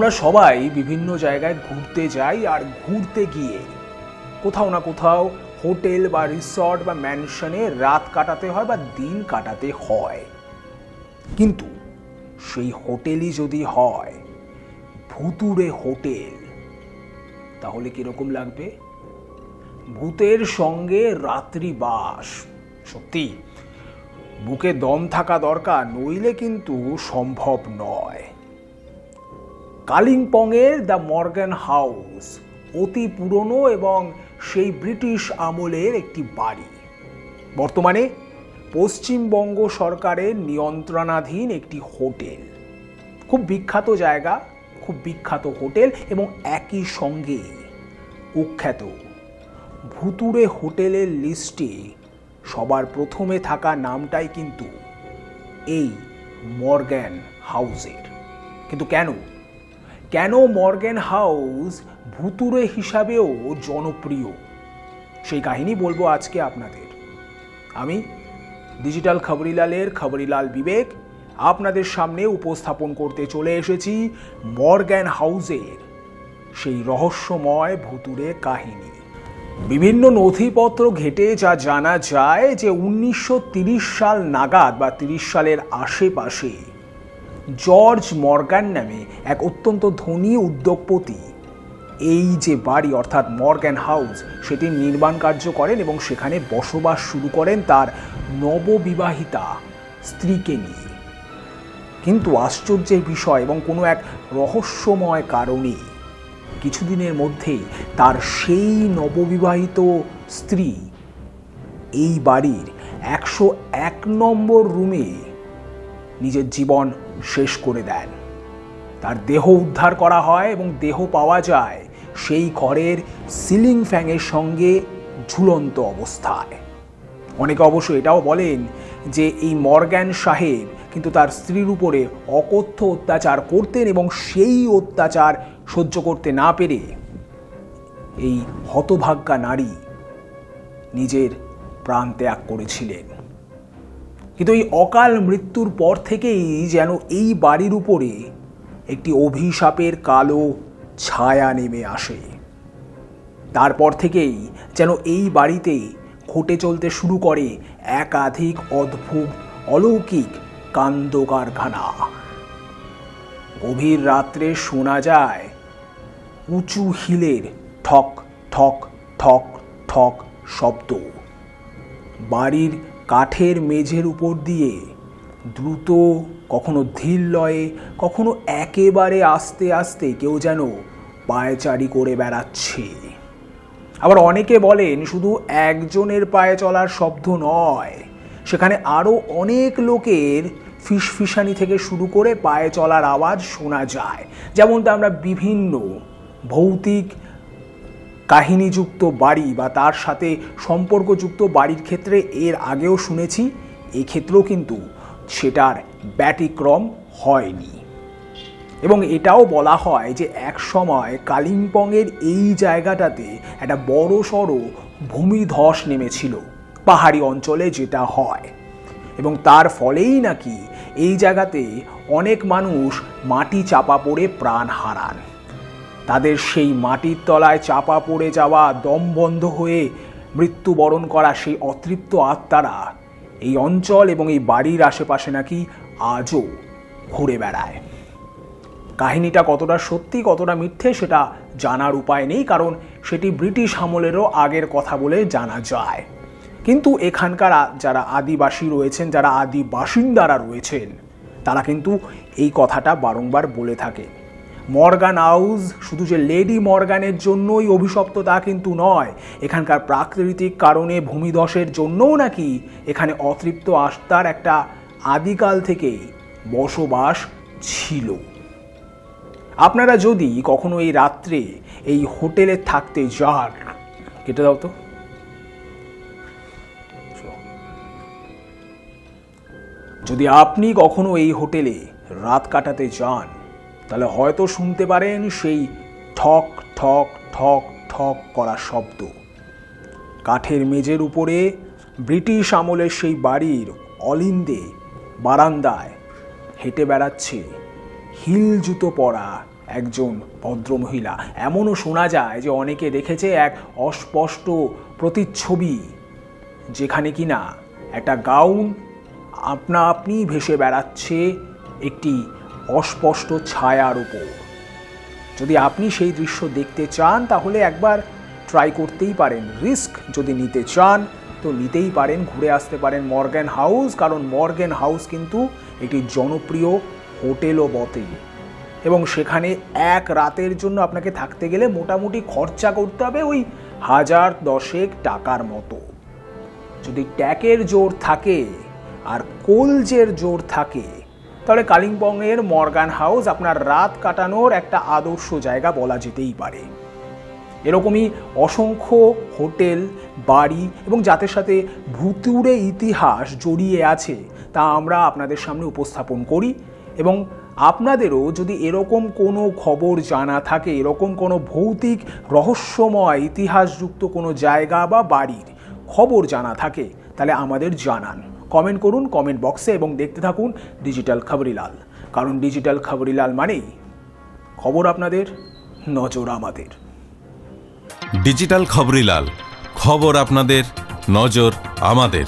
আমরা সবাই বিভিন্ন জায়গায় ঘুরতে যাই, আর ঘুরতে গিয়ে কোথাও না কোথাও হোটেল বা রিসর্ট বা ম্যানশনে রাত কাটাতে হয় বা দিন কাটাতে হয়। কিন্তু সেই হোটেলই যদি হয় ভুতুড়ে হোটেল, তাহলে কিরকম লাগবে? ভূতের সঙ্গে রাত্রিবাস, সত্যি বুকে দম থাকা দরকার, নইলে কিন্তু সম্ভব নয়। কালিম্পংয়ের দ্য মর্গ্যান হাউস অতি পুরনো এবং সেই ব্রিটিশ আমলের একটি বাড়ি। বর্তমানে পশ্চিমবঙ্গ সরকারের নিয়ন্ত্রণাধীন একটি হোটেল। খুব বিখ্যাত জায়গা, খুব বিখ্যাত হোটেল, এবং একই সঙ্গে কুখ্যাত ভুতুড়ে হোটেলের লিস্টে সবার প্রথমে থাকা নামটাই কিন্তু এই মর্গ্যান হাউসের। কিন্তু কেন মর্গ্যান হাউস ভুতুড়ে হিসাবেও জনপ্রিয়, সেই কাহিনী বলবো আজকে আপনাদের। আমি ডিজিটাল খবরিলালের খবরিলাল বিবেক আপনাদের সামনে উপস্থাপন করতে চলে এসেছি মর্গ্যান হাউসের সেই রহস্যময় ভুতুড়ে কাহিনী। বিভিন্ন নথিপত্র ঘেটে যা জানা যায় যে 1930 সাল নাগাদ বা 30 সালের আশেপাশে জর্জ মর্গ্যান নামে এক অত্যন্ত ধনী উদ্যোগপতি এই যে বাড়ি অর্থাৎ মর্গ্যান হাউস সেটির নির্মাণ কার্য করেন এবং সেখানে বসবাস শুরু করেন তার নববিবাহিতা স্ত্রীকে নিয়ে। কিন্তু আশ্চর্যের বিষয় এবং কোনো এক রহস্যময় কারণে কিছুদিনের মধ্যেই তার সেই নববিবাহিত স্ত্রী এই বাড়ির 101 নম্বর রুমে নিজের জীবন শেষ করে দেন। তার দেহ উদ্ধার করা হয় এবং দেহ পাওয়া যায় সেই ঘরের সিলিং ফ্যানের সঙ্গে ঝুলন্ত অবস্থায়। অনেকে অবশ্য এটাও বলেন যে এই মর্গ্যান সাহেব কিন্তু তার স্ত্রীর উপরে অকথ্য অত্যাচার করতেন এবং সেই অত্যাচার সহ্য করতে না পেরে এই হতভাগ্যা নারী নিজের প্রাণ ত্যাগ করেছিলেন। কিন্তু এই অকাল মৃত্যুর পর থেকেই যেন এই বাড়ির উপরে একটি অভিশাপের কালো ছায়া নেমে আসে। তারপর থেকেই যেন এই বাড়িতে ঘটে চলতে শুরু করে একাধিক অদ্ভুত অলৌকিক কাণ্ড কারখানা। গভীর রাত্রে শোনা যায় উঁচু হিলের ঠক ঠক ঠক ঠক শব্দ। বাড়ির কাঠের মেঝের উপর দিয়ে দ্রুত, কখনো ধীর লয়ে, কখনো একেবারে আস্তে আস্তে কেউ যেন পায়চারি করে বেড়াচ্ছে। আবার অনেকে বলেন শুধু একজনের পায়ে চলার শব্দ নয়, সেখানে আরও অনেক লোকের ফিসফিসানি থেকে শুরু করে পায়ে চলার আওয়াজ শোনা যায়। যেমনটা আমরা বিভিন্ন ভৌতিক কাহিনীযুক্ত বাড়ি বা তার সাথে সম্পর্কযুক্ত বাড়ির ক্ষেত্রে এর আগেও শুনেছি, এক্ষেত্রেও কিন্তু সেটার ব্যতিক্রম হয়নি। এবং এটাও বলা হয় যে এক সময় কালিম্পংয়ের এই জায়গাটাতে একটা বড় সড়ো ভূমিধস নেমেছিল পাহাড়ি অঞ্চলে, যেটা হয়, এবং তার ফলেই নাকি এই জায়গাতে অনেক মানুষ মাটি চাপা পড়ে প্রাণ হারান। তাদের সেই মাটির তলায় চাপা পড়ে যাওয়া, দম বন্ধ হয়ে মৃত্যুবরণ করা সেই অতৃপ্ত আত্মারা এই অঞ্চল এবং এই বাড়ির আশেপাশে নাকি আজও ঘুরে বেড়ায়। কাহিনীটা কতটা সত্যি কতটা মিথ্যে সেটা জানার উপায় নেই, কারণ সেটি ব্রিটিশ আমলেরও আগের কথা বলে জানা যায়। কিন্তু এখানকার যারা আদিবাসী রয়েছেন, যারা আদি বাসিন্দারা রয়েছেন, তারা কিন্তু এই কথাটা বারংবার বলে থাকে। মর্গ্যান হাউস শুধু যে লেডি মর্গ্যানের জন্যই অভিশপ্ত তা কিন্তু নয়, এখানকার প্রাকৃতিক কারণে ভূমিধসের জন্যও নাকি এখানে অতৃপ্ত আত্মার একটা আদিকাল থেকেই বসবাস ছিল। আপনারা যদি কখনো এই রাত্রে এই হোটেলে থাকতে যান, কেটে দাও তো, যদি আপনি কখনো এই হোটেলে রাত কাটাতে যান তাহলে হয়তো শুনতে পারেন সেই ঠক ঠক ঠক ঠক করা শব্দ। কাঠের মেঝের উপরে ব্রিটিশ আমলের সেই বাড়ির অলিন্দে বারান্দায় হেঁটে বেড়াচ্ছে হিল জুতো পরা একজন ভদ্রমহিলা। এমনও শোনা যায় যে অনেকে দেখেছে এক অস্পষ্ট প্রতিচ্ছবি, যেখানে কিনা একটা গাউন আপনা আপনি ভেসে বেড়াচ্ছে একটি অস্পষ্ট ছায়ার উপর। যদি আপনি সেই দৃশ্য দেখতে চান তাহলে একবার ট্রাই করতেই পারেন। রিস্ক যদি নিতে চান তো নিতেই পারেন, ঘুরে আসতে পারেন মর্গ্যান হাউস, কারণ মর্গ্যান হাউস কিন্তু একটি জনপ্রিয় হোটেলও বটে এবং সেখানে এক রাতের জন্য আপনাকে থাকতে গেলে মোটামুটি খরচা করতে হবে ওই 1010 টাকার মতো। যদি ট্যাকের জোর থাকে আর কলজের জোর থাকে তাহলে কালিম্পংয়ের মর্গ্যান হাউস আপনার রাত কাটানোর একটা আদর্শ জায়গা বলা যেতেই পারে। এরকমই অসংখ্য হোটেল, বাড়ি এবং যাদের সাথে ভুতুড়ে ইতিহাস জড়িয়ে আছে তা আমরা আপনাদের সামনে উপস্থাপন করি। এবং আপনাদেরও যদি এরকম কোনো খবর জানা থাকে, এরকম কোনো ভৌতিক রহস্যময় ইতিহাসযুক্ত কোনো জায়গা বা বাড়ির খবর জানা থাকে তাহলে আমাদের জানান, কমেন্ট করুন কমেন্ট বক্সে এবং দেখতে থাকুন ডিজিটাল খবরিলাল। কারণ ডিজিটাল খবরিলাল মানেই খবর আপনাদের, নজর আমাদের। ডিজিটাল খবরিলাল, খবর আপনাদের, নজর আমাদের।